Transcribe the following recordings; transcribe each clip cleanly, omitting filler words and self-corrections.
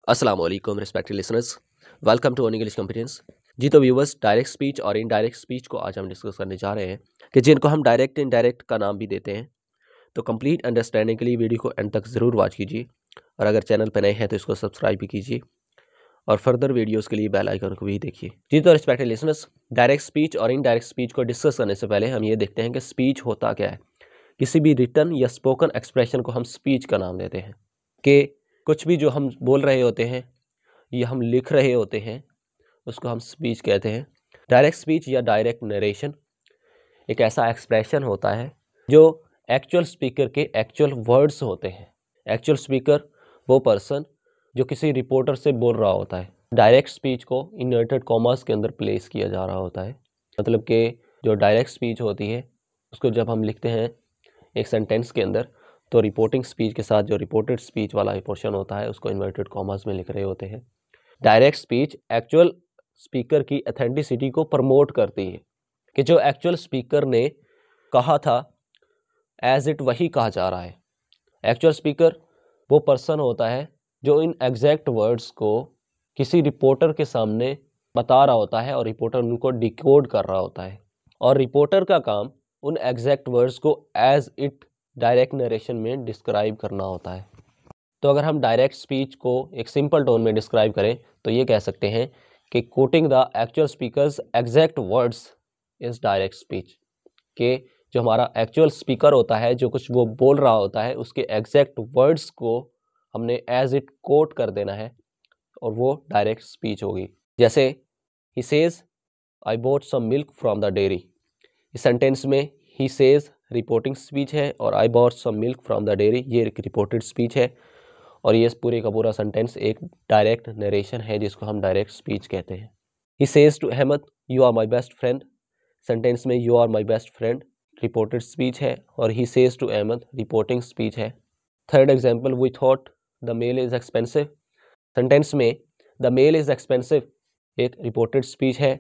अस्सलाम वालेकुम respected listeners, welcome to English competence. जी तो व्यूवर्स, डायरेक्ट स्पीच और इनडायरेक्ट स्पीच को आज हम डिस्कस करने जा रहे हैं कि जिनको हम डायरेक्ट इनडायरेक्ट का नाम भी देते हैं। तो कंप्लीट अंडरस्टैंडिंग के लिए वीडियो को एंड तक ज़रूर वॉच कीजिए और अगर चैनल पर नए हैं तो इसको सब्सक्राइब भी कीजिए और फर्दर वीडियोस के लिए बेल आइकन को भी देखिए। जी तो रिस्पेक्टेड लिसनर्स, डायरेक्ट स्पीच और इनडायरेक्ट स्पीच को डिस्कस करने से पहले हम ये देखते हैं कि स्पीच होता क्या है। किसी भी रिटन या स्पोकन एक्सप्रेशन को हम स्पीच का नाम देते हैं कि कुछ भी जो हम बोल रहे होते हैं या हम लिख रहे होते हैं उसको हम स्पीच कहते हैं। डायरेक्ट स्पीच या डायरेक्ट नरेशन एक ऐसा एक्सप्रेशन होता है जो एक्चुअल स्पीकर के एक्चुअल वर्ड्स होते हैं। एक्चुअल स्पीकर वो पर्सन जो किसी रिपोर्टर से बोल रहा होता है। डायरेक्ट स्पीच को इन्वर्टेड कॉमास के अंदर प्लेस किया जा रहा होता है। मतलब कि जो डायरेक्ट स्पीच होती है उसको जब हम लिखते हैं एक सेंटेंस के अंदर तो रिपोर्टिंग स्पीच के साथ जो रिपोर्टेड स्पीच वाला पोर्शन होता है उसको इन्वर्टेड कॉमास में लिख रहे होते हैं। डायरेक्ट स्पीच एक्चुअल स्पीकर की ऑथेंटिसिटी को प्रमोट करती है कि जो एक्चुअल स्पीकर ने कहा था एज इट वही कहा जा रहा है। एक्चुअल स्पीकर वो पर्सन होता है जो इन एग्जैक्ट वर्ड्स को किसी रिपोर्टर के सामने बता रहा होता है और रिपोर्टर उनको डिकोड कर रहा होता है और रिपोर्टर का काम उन एग्जैक्ट वर्ड्स को एज इट डायरेक्ट नरेशन में डिस्क्राइब करना होता है। तो अगर हम डायरेक्ट स्पीच को एक सिंपल टोन में डिस्क्राइब करें तो ये कह सकते हैं कि coating the actual speakers exact words is direct speech. कि जो हमारा एक्चुअल स्पीकर होता है जो कुछ वो बोल रहा होता है उसके एग्जैक्ट वर्ड्स को हमने एज इट कोट कर देना है और वो डायरेक्ट स्पीच होगी। जैसे he says I bought some milk from the dairy. इस सेंटेंस में ही सेज रिपोर्टिंग स्पीच है और I bought some milk from the dairy ये एक रिपोर्टेड स्पीच है और ये पूरे का पूरा सेंटेंस एक डायरेक्ट नरेशन है जिसको हम डायरेक्ट स्पीच कहते हैं। He says to Ahmed you are my best friend. Sentence में you are my best friend reported speech है और he says to Ahmed reporting speech है। Third example, we thought the mail is expensive. Sentence में the mail is expensive एक reported speech है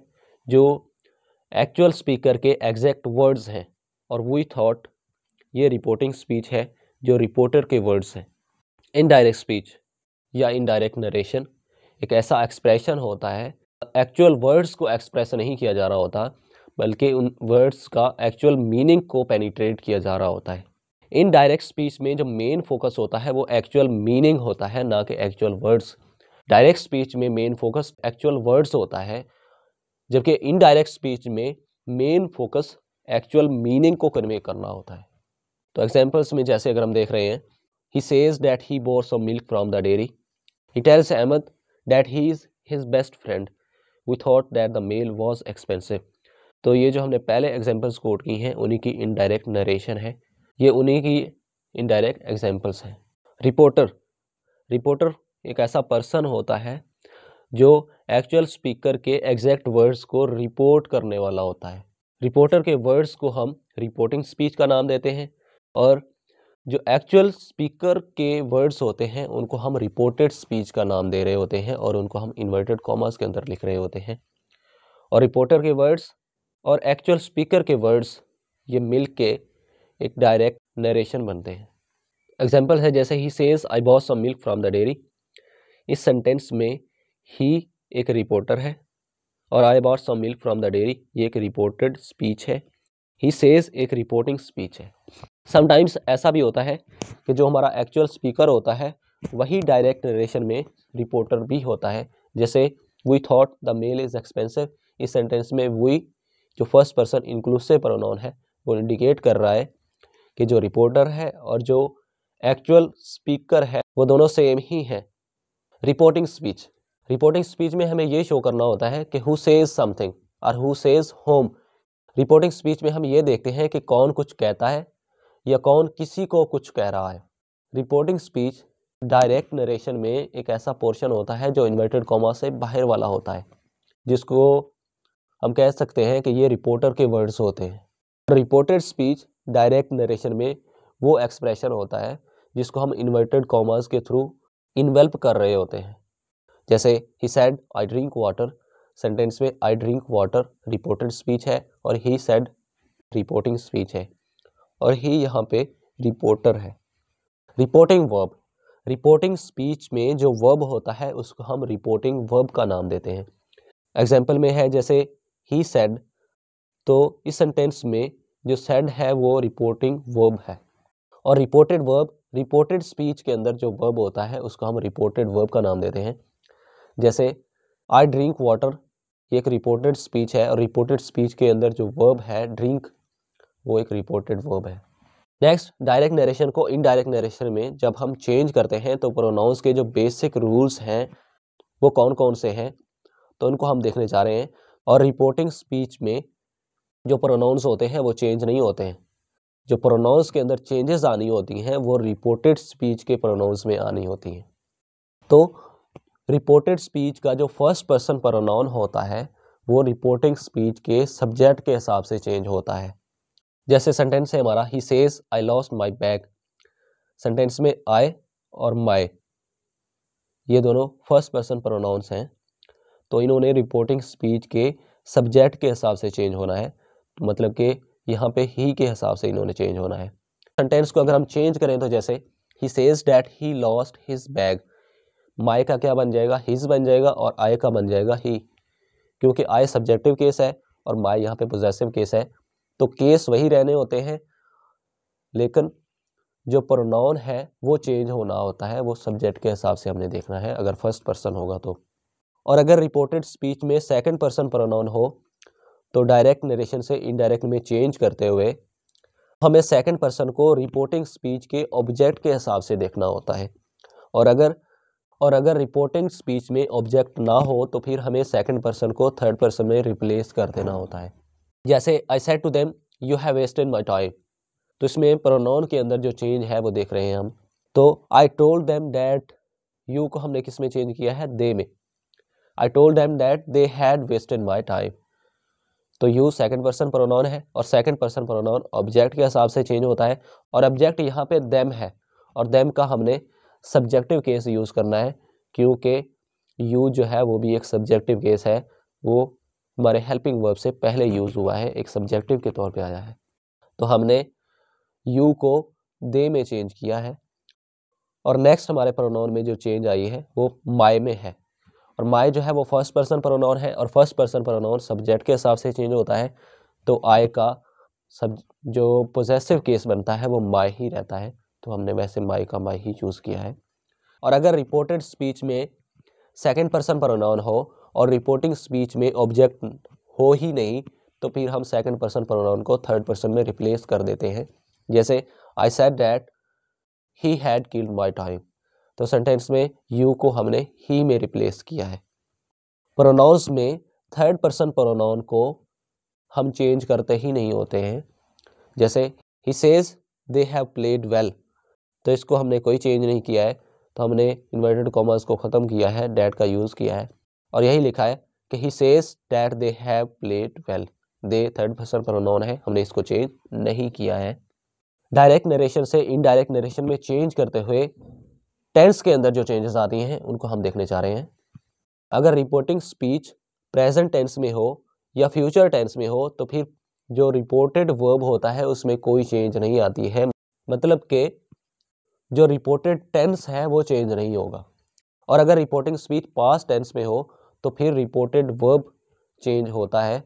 जो actual speaker के exact words हैं और वी थॉट ये रिपोर्टिंग स्पीच है जो रिपोर्टर के वर्ड्स हैं। इनडायरेक्ट स्पीच या इनडायरेक्ट नरेशन एक ऐसा एक्सप्रेशन होता है एक्चुअल वर्ड्स को एक्सप्रेस नहीं किया जा रहा होता बल्कि उन वर्ड्स का एक्चुअल मीनिंग को पेनिट्रेट किया जा रहा होता है। इनडायरेक्ट स्पीच में जो मेन फोकस होता है वो एक्चुअल मीनिंग होता है, ना कि एक्चुअल वर्ड्स। डायरेक्ट स्पीच में मेन फोकस एक्चुअल वर्ड्स होता है जबकि इनडायरेक्ट स्पीच में मेन फोकस एक्चुअल मीनिंग को कन्वे करना होता है। तो एग्जांपल्स में जैसे अगर हम देख रहे हैं, he says that he bought some milk from the dairy. He tells Ahmed that he is his best friend. We thought that the meal was expensive. तो ये जो हमने पहले एग्जांपल्स कोट की हैं उन्हीं की इनडायरेक्ट नरेशन है, ये उन्हीं की इनडायरेक्ट एग्जांपल्स हैं। रिपोर्टर रिपोर्टर एक ऐसा पर्सन होता है जो एक्चुअल स्पीकर के एग्जैक्ट वर्ड्स को रिपोर्ट करने वाला होता है। रिपोर्टर के वर्ड्स को हम रिपोर्टिंग स्पीच का नाम देते हैं और जो एक्चुअल स्पीकर के वर्ड्स होते हैं उनको हम रिपोर्टेड स्पीच का नाम दे रहे होते हैं और उनको हम इन्वर्टेड कॉमास के अंदर लिख रहे होते हैं। और रिपोर्टर के वर्ड्स और एक्चुअल स्पीकर के वर्ड्स ये मिल के एक डायरेक्ट नरेशन बनते हैं। एग्जाम्पल है जैसे he says I bought some milk from the dairy. इस सेंटेंस में ही एक रिपोर्टर है और I bought some milk from the dairy ये एक रिपोर्टेड स्पीच है। ही सेज एक रिपोर्टिंग स्पीच है। समटाइम्स ऐसा भी होता है कि जो हमारा एक्चुअल स्पीकर होता है वही डायरेक्ट नरेशन में रिपोर्टर भी होता है। जैसे we thought the mail is expensive, इस सेंटेंस में वी जो फर्स्ट पर्सन इंक्लूसिव प्रोनाउन है वो इंडिकेट कर रहा है कि जो रिपोर्टर है और जो एक्चुअल स्पीकर है वो दोनों सेम ही हैं। रिपोर्टिंग स्पीच में हमें ये शो करना होता है कि हु सेज समथिंग और who says home. Reporting speech में हम ये देखते हैं कि कौन कुछ कहता है या कौन किसी को कुछ कह रहा है। रिपोर्टिंग स्पीच डायरेक्ट नरेशन में एक ऐसा पोर्शन होता है जो इन्वर्टेड कॉमा से बाहर वाला होता है जिसको हम कह सकते हैं कि ये रिपोर्टर के वर्ड्स होते हैं। रिपोर्टेड स्पीच डायरेक्ट नरेशन में वो एक्सप्रेशन होता है जिसको हम इन्वर्टेड कॉमास के थ्रू इन्वेल्प कर रहे होते हैं। जैसे he said I drink water. Sentence में I drink water reported speech है और ही सेड रिपोर्टिंग स्पीच है और ही यहाँ पे रिपोर्टर है। रिपोर्टिंग वर्ब रिपोर्टिंग स्पीच में जो वर्ब होता है उसको हम रिपोर्टिंग वर्ब का नाम देते हैं। एग्जाम्पल में है जैसे ही सेड, तो इस सेंटेंस में जो सेड है वो रिपोर्टिंग वर्ब है। और रिपोर्टेड वर्ब, रिपोर्टेड स्पीच के अंदर जो वर्ब होता है उसको हम रिपोर्टेड वर्ब का नाम देते हैं। जैसे आई ड्रिंक वाटर, ये एक रिपोर्टेड स्पीच है, और रिपोर्टेड स्पीच के अंदर जो वर्ब है ड्रिंक, वो एक रिपोर्टेड वर्ब है। नेक्स्ट, डायरेक्ट नरेशन को इनडायरेक्ट नरेशन में जब हम चेंज करते हैं तो प्रोनाउंस के जो बेसिक रूल्स हैं वो कौन कौन से हैं, तो उनको हम देखने जा रहे हैं। और रिपोर्टिंग स्पीच में जो प्रोनाउंस होते हैं वो चेंज नहीं होते हैं। जो प्रोनाउंस के अंदर चेंजेस आनी होती हैं वो रिपोर्टेड स्पीच के प्रोनाउंस में आनी होती हैं। तो रिपोर्टेड स्पीच का जो फर्स्ट पर्सन प्रोनाउन होता है वो रिपोर्टिंग स्पीच के सब्जेक्ट के हिसाब से चेंज होता है। जैसे सेंटेंस है हमारा, ही says I lost my bag. Sentence में आई और माई ये दोनों फर्स्ट पर्सन प्रोनाउंस हैं, तो इन्होंने रिपोर्टिंग स्पीच के सब्जेक्ट के हिसाब से चेंज होना है, मतलब कि यहाँ पे ही के हिसाब से इन्होंने चेंज होना है। सेंटेंस को अगर हम चेंज करें तो जैसे he says that he lost his bag, my का क्या बन जाएगा, हिज बन जाएगा, और आई का बन जाएगा ही, क्योंकि आई सब्जेक्टिव केस है और माई यहाँ पे पोजेसिव केस है, तो केस वही रहने होते हैं, लेकिन जो प्रोनाउन है वो चेंज होना होता है, वो सब्जेक्ट के हिसाब से हमने देखना है अगर फर्स्ट पर्सन होगा तो। और अगर रिपोर्टेड स्पीच में सेकंड पर्सन प्रोनाउन हो तो डायरेक्ट नरेशन से इनडायरेक्ट में चेंज करते हुए हमें सेकंड पर्सन को रिपोर्टिंग स्पीच के ऑब्जेक्ट के हिसाब से देखना होता है। और अगर रिपोर्टिंग स्पीच में ऑब्जेक्ट ना हो तो फिर हमें सेकंड पर्सन को थर्ड पर्सन में रिप्लेस कर देना होता है। जैसे I said to them you have wasted my time, तो इसमें प्रोनाउन के अंदर जो चेंज है वो देख रहे हैं हम। तो I told them that, you को हमने किस में चेंज किया है, दे में। I told them that they had wasted my time, तो यू सेकंड पर्सन प्रोनाउन है और सेकंड पर्सन प्रोनाउन ऑब्जेक्ट के हिसाब से चेंज होता है, और ऑब्जेक्ट यहाँ पे देम है, और देम का हमने सब्जेक्टिव केस यूज़ करना है, क्योंकि यू जो है वो भी एक सब्जेक्टिव केस है, वो हमारे हेल्पिंग वर्ब से पहले यूज़ हुआ है, एक सब्जेक्टिव के तौर पे आया है, तो हमने यू को दे में चेंज किया है। और नेक्स्ट हमारे प्रोनाउन में जो चेंज आई है वो माई में है, और माई जो है वो फर्स्ट पर्सन प्रोनाउन है, और फर्स्ट पर्सन प्रोनाउन सब्जेक्ट के हिसाब से चेंज होता है, तो आई का सब जो पोजेसिव केस बनता है वो माई ही रहता है, तो हमने वैसे माई का माई ही चूज़ किया है। और अगर रिपोर्टेड स्पीच में सेकंड पर्सन प्रोनाउन हो और रिपोर्टिंग स्पीच में ऑब्जेक्ट हो ही नहीं, तो फिर हम सेकंड पर्सन प्रोनाउन को थर्ड पर्सन में रिप्लेस कर देते हैं। जैसे I said that he had killed my time, तो सेंटेंस में यू को हमने ही में रिप्लेस किया है। प्रोनाउंस में थर्ड पर्सन प्रोनाउन को हम चेंज करते ही नहीं होते हैं। जैसे he says they have played well, तो इसको हमने कोई चेंज नहीं किया है, तो हमने इन्वर्टेड कॉमर्स को ख़त्म किया है, डैट का यूज़ किया है, और यही लिखा है कि he says that they have played well. They third person pronoun है, हमने इसको चेंज नहीं किया है। डायरेक्ट नरेशन से इनडायरेक्ट नरेशन में चेंज करते हुए टेंस के अंदर जो चेंजेस आती हैं उनको हम देखने जा रहे हैं। अगर रिपोर्टिंग स्पीच प्रेजेंट टेंस में हो या फ्यूचर टेंस में हो तो फिर जो रिपोर्टेड वर्ब होता है उसमें कोई चेंज नहीं आती है, मतलब कि जो रिपोर्टेड टेंस है वो चेंज नहीं होगा। और अगर रिपोर्टिंग स्पीच पास्ट टेंस में हो तो फिर रिपोर्टेड वर्ब चेंज होता है,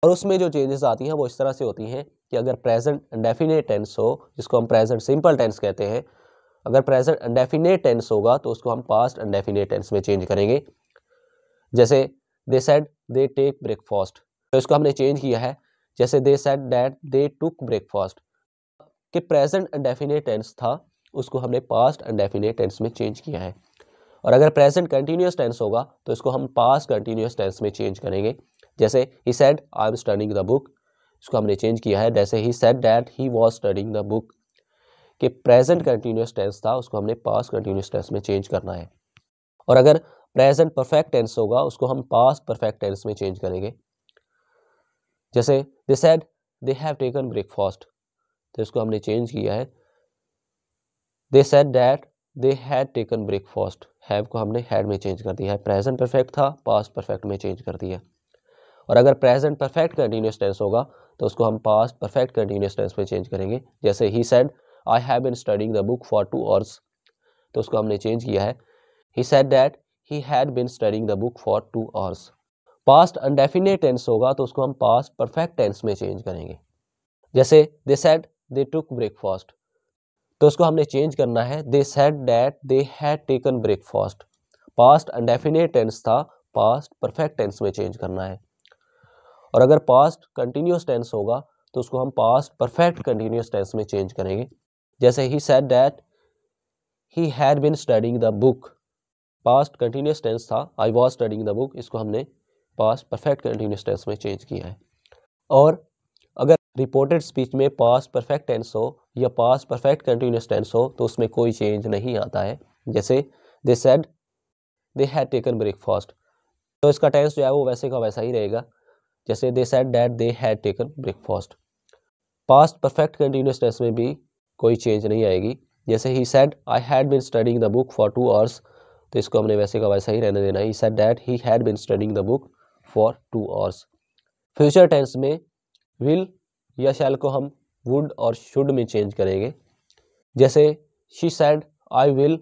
और उसमें जो चेंजेस आती हैं वो इस तरह से होती हैं कि अगर प्रेजेंट इंडेफिनिट टेंस हो, जिसको हम प्रेजेंट सिंपल टेंस कहते हैं, अगर प्रेजेंट इंडेफिनिट टेंस होगा तो उसको हम पास्ट इंडेफिनिट टेंस में चेंज करेंगे। जैसे they said they take breakfast, तो इसको हमने चेंज किया है, जैसे they said that they took breakfast, कि प्रेजेंट इंडेफिनिट टेंस था उसको हमने पास्ट इंडेफिनिट टेंस में चेंज किया है। और अगर प्रेजेंट कंटिन्यूअस टेंस होगा तो इसको हम पास्ट कंटिन्यूअस टेंस में चेंज करेंगे। जैसे he said I am studying the book, इसको हमने चेंज किया है, जैसे he said that he was studying the book, कि प्रेजेंट कंटिन्यूअस टेंस था उसको हमने पास्ट कंटिन्यूअस टेंस में चेंज करना है। और अगर प्रेजेंट परफेक्ट टेंस होगा उसको हम पास्ट परफेक्ट टेंस में चेंज करेंगे। जैसे they said they have taken breakfast, तो इसको हमने चेंज किया है, they said that they had taken breakfast, have को हमने हैड में चेंज कर दिया है, प्रेजेंट परफेक्ट था पास्ट परफेक्ट में चेंज कर दिया। और अगर प्रेजेंट परफेक्ट कंटिन्यूअस टेंस होगा तो उसको हम पास्ट परफेक्ट कंटिन्यूअस टेंस में चेंज करेंगे। जैसे he said I have been studying the book for 2 hours, तो उसको हमने चेंज किया है, he said that he had been studying the book for 2 hours। Past indefinite tense होगा तो उसको हम पास्ट परफेक्ट टेंस में चेंज करेंगे। जैसे they said they took breakfast, तो उसको हमने चेंज करना है, they said that they had taken breakfast. Past indefinite tense था, पास्ट परफेक्ट टेंस में चेंज करना है। और अगर पास्ट कंटिन्यूस टेंस होगा तो उसको हम पास्ट परफेक्ट कंटिन्यूस टेंस में चेंज करेंगे। जैसे he said that he had been studying the book, past continuous tense था, I was studying the book, इसको हमने पास्ट परफेक्ट कंटिन्यूस टेंस में चेंज किया है। और अगर रिपोर्टेड स्पीच में पास्ट परफेक्ट टेंस हो या पास्ट परफेक्ट कंटिन्यूस टेंस हो तो उसमें कोई चेंज नहीं आता है। जैसे they said they had taken breakfast, तो इसका टेंस जो है वो वैसे का वैसा ही रहेगा, जैसे they said that they had taken breakfast. Past perfect continuous tense में भी कोई चेंज नहीं आएगी। जैसे he said I had been studying the book for 2 hours, तो इसको हमने वैसे का वैसा ही रहने देना है, he said that he had been studying the book for 2 hours। Future tense में विल या शैल को हम वुड और शुड में चेंज करेंगे। जैसे शी सेड आई विल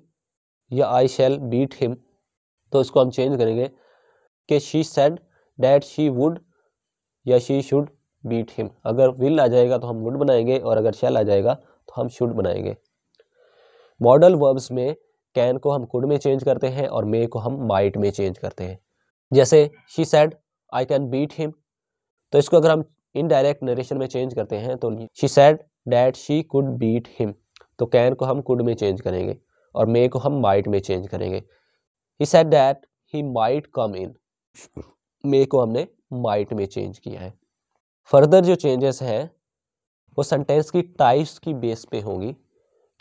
या आई शैल बीट हिम, तो इसको हम चेंज करेंगे कि she said that she would या शी शुड बीट हिम। अगर विल आ जाएगा तो हम वुड बनाएंगे और अगर शैल आ जाएगा तो हम शुड बनाएंगे। मॉडल वर्ब्स में कैन को हम कुड में चेंज करते हैं और मे को हम माइट में चेंज करते हैं। जैसे she said I can beat him, तो इसको अगर हम इनडायरेक्ट नरेशन में चेंज करते हैं तो she said that she could beat him, तो कैन को हम कुड में चेंज करेंगे और मे को हम माइट में चेंज करेंगे। He said that he might come in, may को हमने माइट में चेंज किया है। फर्दर जो चेंजेस हैं वो सेंटेंस की टाइप्स की बेस पे होंगी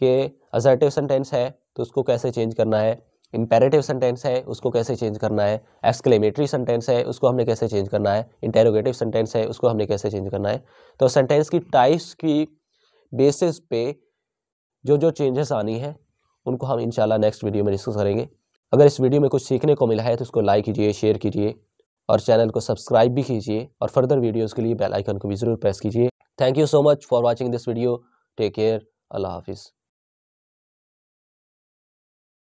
कि असर्टिव सेंटेंस है तो उसको कैसे चेंज करना है, इंपेरेटिव सेंटेंस है उसको कैसे चेंज करना है, एक्सक्लेमेटरी सेंटेंस है उसको हमने कैसे चेंज करना है, इंटेरोगेटिव सेंटेंस है उसको हमने कैसे चेंज करना है। तो सेंटेंस की टाइप्स की बेसिस पे जो जो चेंजेस आनी है उनको हम इंशाल्लाह नेक्स्ट वीडियो में डिस्कस करेंगे। अगर इस वीडियो में कुछ सीखने को मिला है तो उसको लाइक कीजिए, शेयर कीजिए और चैनल को सब्सक्राइब भी कीजिए और फर्दर वीडियोस के लिए बेल आइकन को भी ज़रूर प्रेस कीजिए। Thank you so much for watching this video. Take care. अल्लाह हाफिज़।